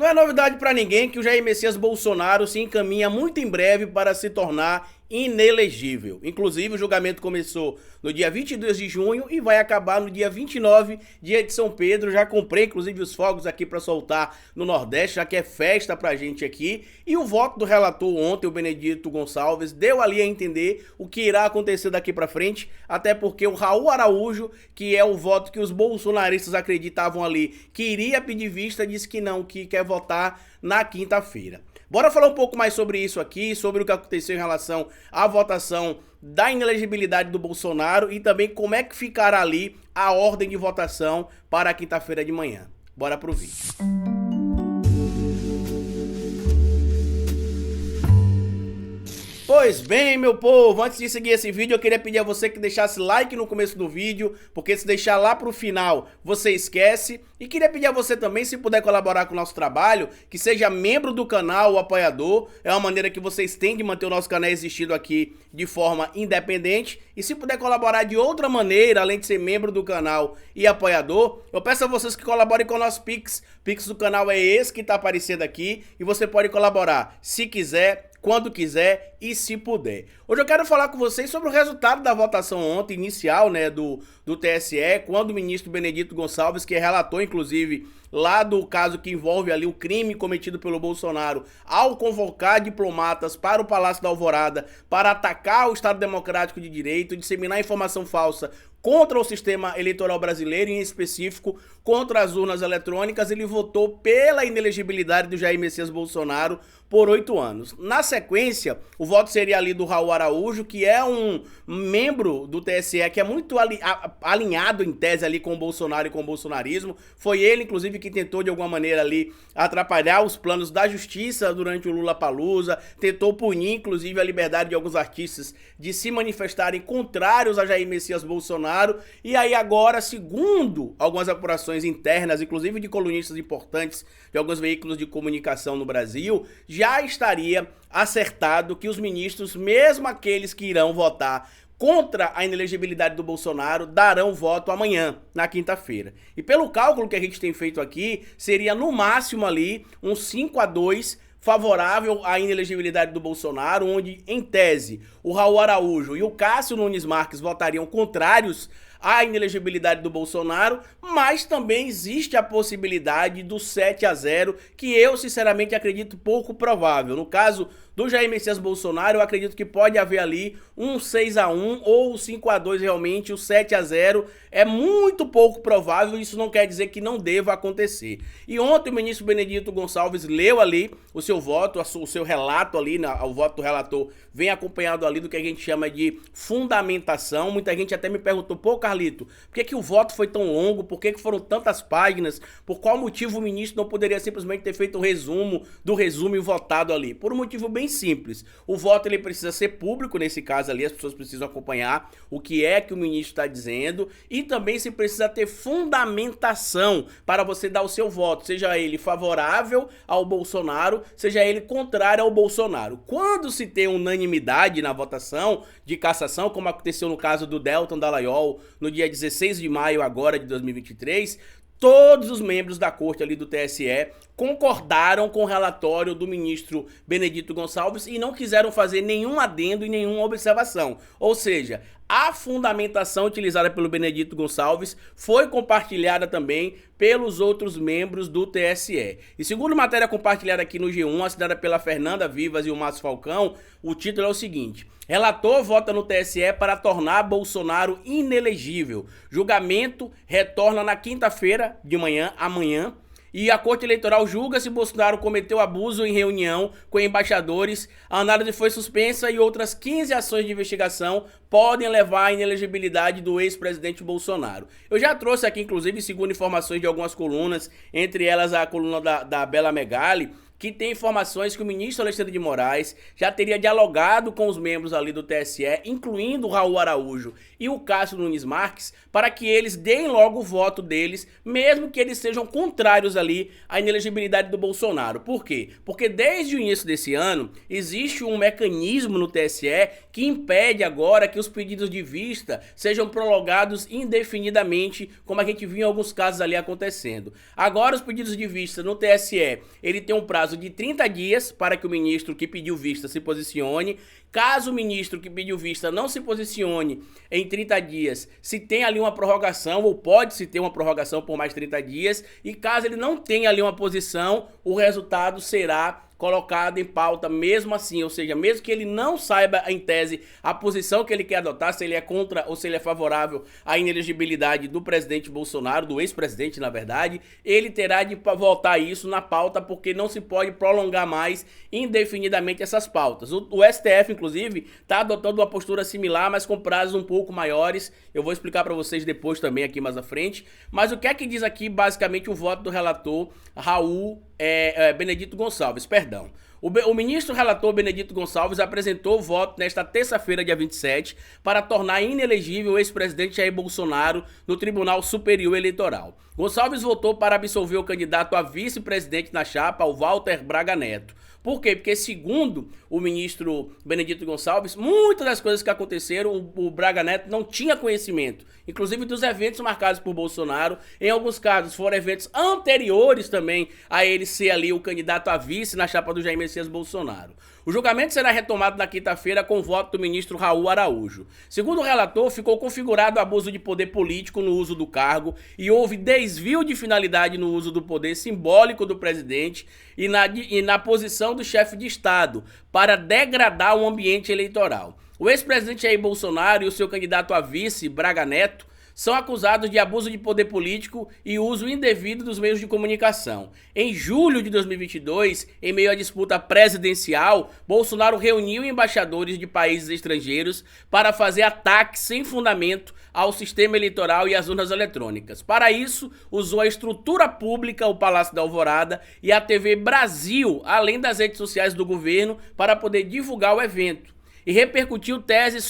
Não é novidade para ninguém que o Jair Messias Bolsonaro se encaminha muito em breve para se tornar inelegível. Inclusive, o julgamento começou no dia 22 de junho e vai acabar no dia 29, dia de São Pedro. Já comprei, inclusive, os fogos aqui para soltar no Nordeste, já que é festa pra gente aqui. E o voto do relator ontem, o Benedito Gonçalves, deu ali a entender o que irá acontecer daqui para frente, até porque o Raul Araújo, que é o voto que os bolsonaristas acreditavam ali que iria pedir vista, disse que não, que quer votar na quinta-feira. Bora falar um pouco mais sobre isso aqui, sobre o que aconteceu em relação à votação da inelegibilidade do Bolsonaro e também como é que ficará ali a ordem de votação para a quinta-feira de manhã. Bora pro vídeo. Pois bem, meu povo, antes de seguir esse vídeo, eu queria pedir a você que deixasse like no começo do vídeo, porque se deixar lá pro final, você esquece. E queria pedir a você também, se puder colaborar com o nosso trabalho, que seja membro do canal, o apoiador. É uma maneira que vocês têm de manter o nosso canal existindo aqui de forma independente. E se puder colaborar de outra maneira, além de ser membro do canal e apoiador, eu peço a vocês que colaborem com o nosso Pix. Pix do canal é esse que tá aparecendo aqui e você pode colaborar se quiser, quando quiser e se puder. Hoje eu quero falar com vocês sobre o resultado da votação ontem, inicial, né, do TSE, quando o ministro Benedito Gonçalves, que relatou, inclusive, lá do caso que envolve ali o crime cometido pelo Bolsonaro, ao convocar diplomatas para o Palácio da Alvorada para atacar o Estado Democrático de Direito, disseminar informação falsa contra o sistema eleitoral brasileiro, em específico contra as urnas eletrônicas, ele votou pela inelegibilidade do Jair Messias Bolsonaro por 8 anos. Na sequência, o voto seria ali do Raul Araújo, que é um membro do TSE que é muito alinhado em tese ali com o Bolsonaro e com o bolsonarismo. Foi ele, inclusive, que tentou de alguma maneira ali atrapalhar os planos da justiça durante o Lula-Palusa, tentou punir, inclusive, a liberdade de alguns artistas de se manifestarem contrários a Jair Messias Bolsonaro. E aí agora, segundo algumas apurações internas, inclusive de colunistas importantes de alguns veículos de comunicação no Brasil, já estaria acertado que os ministros, mesmo aqueles que irão votar contra a inelegibilidade do Bolsonaro, darão voto amanhã, na quinta-feira. E pelo cálculo que a gente tem feito aqui, seria no máximo ali um 5-2 favorável à inelegibilidade do Bolsonaro, onde, em tese, o Raul Araújo e o Cássio Nunes Marques votariam contrários à inelegibilidade do Bolsonaro, mas também existe a possibilidade do 7-0, que eu sinceramente acredito pouco provável. No caso do Jair Messias Bolsonaro, eu acredito que pode haver ali um 6-1 ou 5-2 realmente, o 7-0 é muito pouco provável, isso não quer dizer que não deva acontecer. E ontem o ministro Benedito Gonçalves leu ali o seu voto, o seu relato ali, o voto do relator vem acompanhado ali do que a gente chama de fundamentação. Muita gente até me perguntou, pô Carlito, por que o voto foi tão longo, por que foram tantas páginas, por qual motivo o ministro não poderia simplesmente ter feito um resumo do resumo e votado ali? Por um motivo bem simples, o voto ele precisa ser público, nesse caso ali as pessoas precisam acompanhar o que é que o ministro está dizendo e também se precisa ter fundamentação para você dar o seu voto, seja ele favorável ao Bolsonaro, seja ele contrário ao Bolsonaro. Quando se tem unanimidade na votação de cassação, como aconteceu no caso do Deltan Dallagnol no dia 16 de maio agora de 2023, todos os membros da corte ali do TSE concordaram com o relatório do ministro Benedito Gonçalves e não quiseram fazer nenhum adendo e nenhuma observação. Ou seja, a fundamentação utilizada pelo Benedito Gonçalves foi compartilhada também pelos outros membros do TSE. E segundo matéria compartilhada aqui no G1, assinada pela Fernanda Vivas e o Márcio Falcão, o título é o seguinte: relator vota no TSE para tornar Bolsonaro inelegível. Julgamento retorna na quinta-feira de manhã, amanhã. E a Corte Eleitoral julga se Bolsonaro cometeu abuso em reunião com embaixadores. A análise foi suspensa e outras 15 ações de investigação podem levar à inelegibilidade do ex-presidente Bolsonaro. Eu já trouxe aqui, inclusive, segundo informações de algumas colunas, entre elas a coluna da Bela Megali, que tem informações que o ministro Alexandre de Moraes já teria dialogado com os membros ali do TSE, incluindo o Raul Araújo e o Cássio Nunes Marques, para que eles deem logo o voto deles, mesmo que eles sejam contrários ali à inelegibilidade do Bolsonaro. Por quê? Porque desde o início desse ano, existe um mecanismo no TSE que impede agora que os pedidos de vista sejam prolongados indefinidamente, como a gente viu em alguns casos ali acontecendo. Agora os pedidos de vista no TSE, ele tem um prazo de 30 dias para que o ministro que pediu vista se posicione. Caso o ministro que pediu vista não se posicione em 30 dias, se tem ali uma prorrogação, ou pode-se ter uma prorrogação por mais 30 dias, e caso ele não tenha ali uma posição, o resultado será colocado em pauta mesmo assim, ou seja, mesmo que ele não saiba em tese a posição que ele quer adotar, se ele é contra ou se ele é favorável à inelegibilidade do presidente Bolsonaro, do ex-presidente na verdade, ele terá de votar isso na pauta, porque não se pode prolongar mais indefinidamente essas pautas. O STF, inclusive, está adotando uma postura similar, mas com prazos um pouco maiores. Eu vou explicar para vocês depois também aqui mais à frente. Mas o que é que diz aqui basicamente o voto do relator Raul Benedito Gonçalves, perdão. O ministro relator Benedito Gonçalves apresentou o voto nesta terça-feira, dia 27, para tornar inelegível o ex-presidente Jair Bolsonaro no Tribunal Superior Eleitoral. Gonçalves votou para absolver o candidato a vice-presidente na chapa, o Walter Braga Neto. Por quê? Porque, segundo o ministro Benedito Gonçalves, muitas das coisas que aconteceram, o Braga Neto não tinha conhecimento, inclusive dos eventos marcados por Bolsonaro. Em alguns casos, foram eventos anteriores também a ele ser ali o candidato a vice na chapa do Jair Messias Bolsonaro. O julgamento será retomado na quinta-feira com o voto do ministro Raul Araújo. Segundo o relator, ficou configurado abuso de poder político no uso do cargo e houve desvio de finalidade no uso do poder simbólico do presidente e na posição do chefe de Estado para degradar o ambiente eleitoral. O ex-presidente Jair Bolsonaro e o seu candidato a vice, Braga Neto, são acusados de abuso de poder político e uso indevido dos meios de comunicação. Em julho de 2022, em meio à disputa presidencial, Bolsonaro reuniu embaixadores de países estrangeiros para fazer ataques sem fundamento ao sistema eleitoral e às urnas eletrônicas. Para isso, usou a estrutura pública, o Palácio da Alvorada e a TV Brasil, além das redes sociais do governo, para poder divulgar o evento. E repetiu teses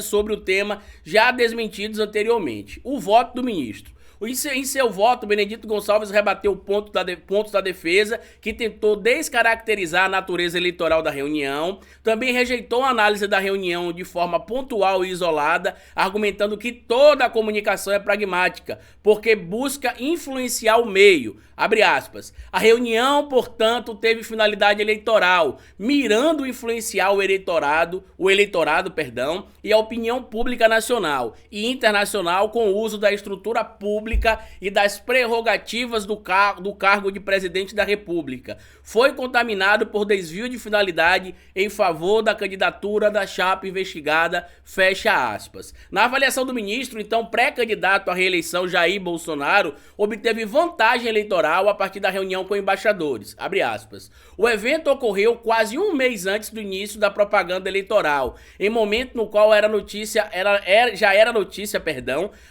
sobre o tema já desmentidos anteriormente. O voto do ministro. Em seu voto, Benedito Gonçalves rebateu pontos da defesa, que tentou descaracterizar a natureza eleitoral da reunião. Também rejeitou a análise da reunião de forma pontual e isolada, argumentando que toda a comunicação é pragmática, porque busca influenciar o meio. Abre aspas. A reunião, portanto, teve finalidade eleitoral, mirando influenciar o eleitorado, e a opinião pública nacional e internacional com o uso da estrutura pública e das prerrogativas do cargo de presidente da República. Foi contaminado por desvio de finalidade em favor da candidatura da chapa investigada, fecha aspas. Na avaliação do ministro, então pré-candidato à reeleição Jair Bolsonaro obteve vantagem eleitoral a partir da reunião com embaixadores, abre aspas. O evento ocorreu quase um mês antes do início da propaganda eleitoral, em momento no qual já era notícia,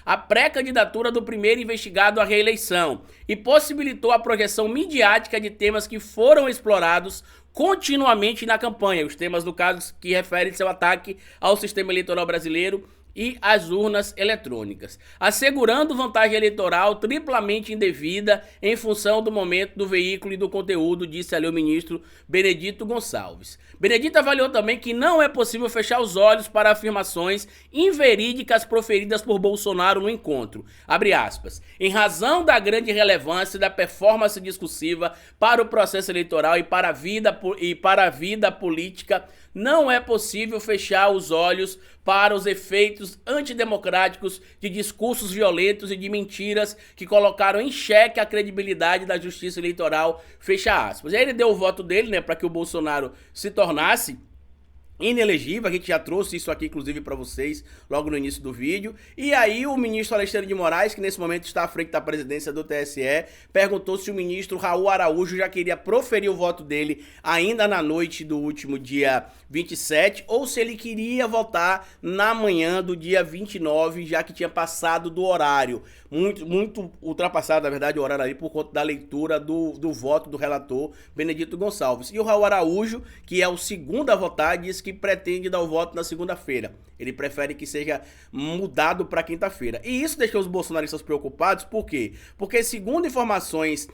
a pré-candidatura do primeiro investigado à reeleição e possibilitou a projeção midiática de temas que foram explorados continuamente na campanha, os temas do caso que referem-se ao ataque ao sistema eleitoral brasileiro e às urnas eletrônicas, assegurando vantagem eleitoral triplamente indevida em função do momento do veículo e do conteúdo, disse ali o ministro Benedito Gonçalves. Benedito avaliou também que não é possível fechar os olhos para afirmações inverídicas proferidas por Bolsonaro no encontro, abre aspas, em razão da grande relevância da performance discursiva para o processo eleitoral e para a vida política, não é possível fechar os olhos para os efeitos antidemocráticos de discursos violentos e de mentiras que colocaram em xeque a credibilidade da justiça eleitoral, fecha aspas. E aí ele deu o voto dele, né, para que o Bolsonaro se tornasse inelegível, a gente já trouxe isso aqui inclusive para vocês logo no início do vídeo. E aí o ministro Alexandre de Moraes, que nesse momento está à frente da presidência do TSE, perguntou se o ministro Raul Araújo já queria proferir o voto dele ainda na noite do último dia 27, ou se ele queria votar na manhã do dia 29, já que tinha passado do horário, muito ultrapassado, na verdade, o horário ali por conta da leitura do voto do relator Benedito Gonçalves. E o Raul Araújo, que é o segundo a votar, disse que pretende dar o voto na segunda-feira. Ele prefere que seja mudado para quinta-feira. E isso deixou os bolsonaristas preocupados, por quê? Porque, segundo informações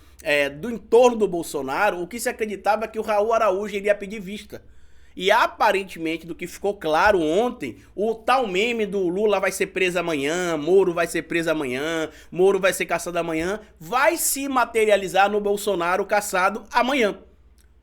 do entorno do Bolsonaro, o que se acreditava é que o Raul Araújo iria pedir vista. E aparentemente, do que ficou claro ontem, o tal meme do Lula vai ser preso amanhã, Moro vai ser preso amanhã, Moro vai ser caçado amanhã, vai se materializar no Bolsonaro caçado amanhã.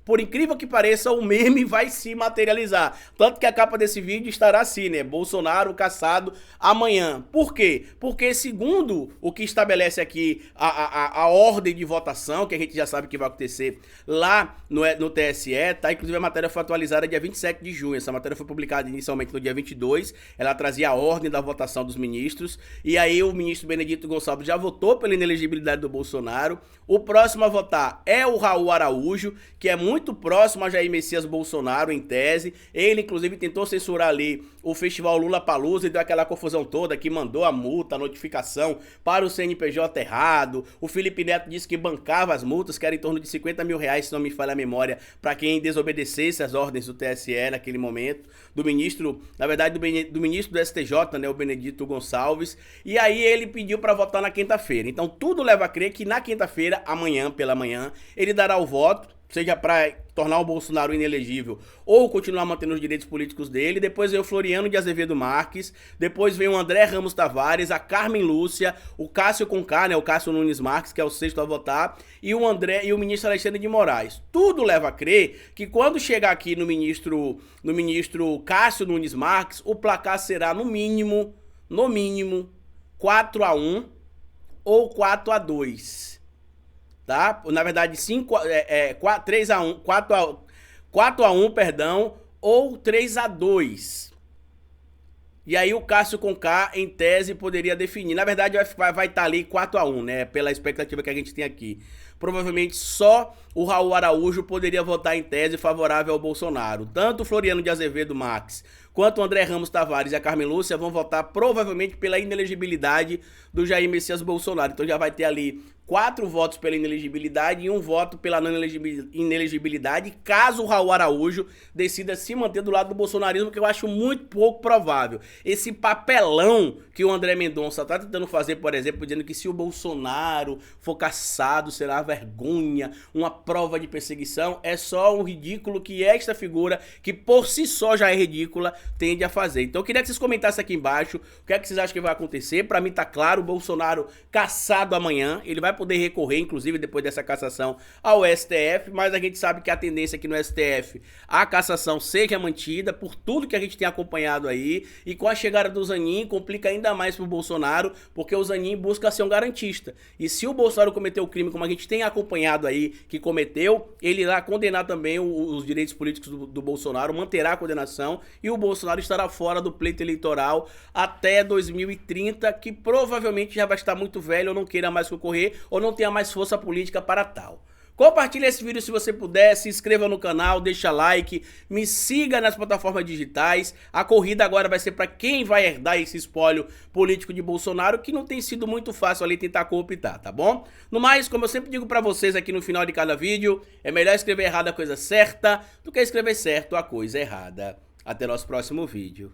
Por incrível que pareça, o meme vai se materializar. Tanto que a capa desse vídeo estará assim, né? Bolsonaro caçado amanhã. Por quê? Porque segundo o que estabelece aqui a ordem de votação, que a gente já sabe que vai acontecer lá no TSE, tá? Inclusive a matéria foi atualizada dia 27 de junho. Essa matéria foi publicada inicialmente no dia 22. Ela trazia a ordem da votação dos ministros. E aí o ministro Benedito Gonçalves já votou pela inelegibilidade do Bolsonaro. O próximo a votar é o Raul Araújo, que é muito próximo a Jair Messias Bolsonaro, em tese. Ele, inclusive, tentou censurar ali o festival Lollapalooza e deu aquela confusão toda, que mandou a multa, a notificação para o CNPJ errado. O Felipe Neto disse que bancava as multas, que era em torno de 50 mil reais, se não me falha a memória, para quem desobedecesse as ordens do TSE naquele momento. Do ministro, na verdade, do ministro do STJ, né, o Benedito Gonçalves. E aí ele pediu para votar na quinta-feira. Então tudo leva a crer que na quinta-feira, amanhã, pela manhã, ele dará o voto, seja para tornar o Bolsonaro inelegível ou continuar mantendo os direitos políticos dele. Depois vem o Floriano de Azevedo Marques, depois vem o André Ramos Tavares, a Carmen Lúcia, o Cássio Conká, né, o Cássio Nunes Marques, que é o sexto a votar, e o ministro Alexandre de Moraes. Tudo leva a crer que quando chegar aqui no ministro Cássio Nunes Marques, o placar será no mínimo 4-1 ou 4-2. Tá? Na verdade, 3-1, 4-1, perdão, ou 3-2. E aí o Cássio Conká, em tese, poderia definir. Na verdade, vai estar ali 4-1, né? Pela expectativa que a gente tem aqui. Provavelmente só o Raul Araújo poderia votar em tese favorável ao Bolsonaro. Tanto o Floriano de Azevedo Marques quanto o André Ramos Tavares e a Carmen Lúcia vão votar provavelmente pela inelegibilidade do Jair Messias Bolsonaro. Então já vai ter ali 4 votos pela inelegibilidade e 1 voto pela não inelegibilidade, caso o Raul Araújo decida se manter do lado do bolsonarismo, que eu acho muito pouco provável. Esse papelão que o André Mendonça está tentando fazer, por exemplo, dizendo que se o Bolsonaro for caçado será uma vergonha, uma prova de perseguição, é só um ridículo que esta figura, que por si só já é ridícula, tende a fazer. Então eu queria que vocês comentassem aqui embaixo o que é que vocês acham que vai acontecer. Para mim tá claro, o Bolsonaro caçado amanhã, ele vai poder recorrer, inclusive depois dessa cassação, ao STF, mas a gente sabe que a tendência aqui no STF, a cassação seja mantida, por tudo que a gente tem acompanhado aí, e com a chegada do Zanin, complica ainda mais pro Bolsonaro, porque o Zanin busca ser um garantista, e se o Bolsonaro cometeu o crime, como a gente tem acompanhado aí, que cometeu, ele irá condenar também os direitos políticos do Bolsonaro, manterá a condenação, e o Bolsonaro estará fora do pleito eleitoral até 2030, que provavelmente já vai estar muito velho, ou não queira mais concorrer, ou não tenha mais força política para tal. Compartilhe esse vídeo se você puder, se inscreva no canal, deixa like, me siga nas plataformas digitais. A corrida agora vai ser para quem vai herdar esse espólio político de Bolsonaro, que não tem sido muito fácil ali tentar cooptar, tá bom? No mais, como eu sempre digo para vocês aqui no final de cada vídeo, é melhor escrever errado a coisa certa do que escrever certo a coisa errada. Até nosso próximo vídeo.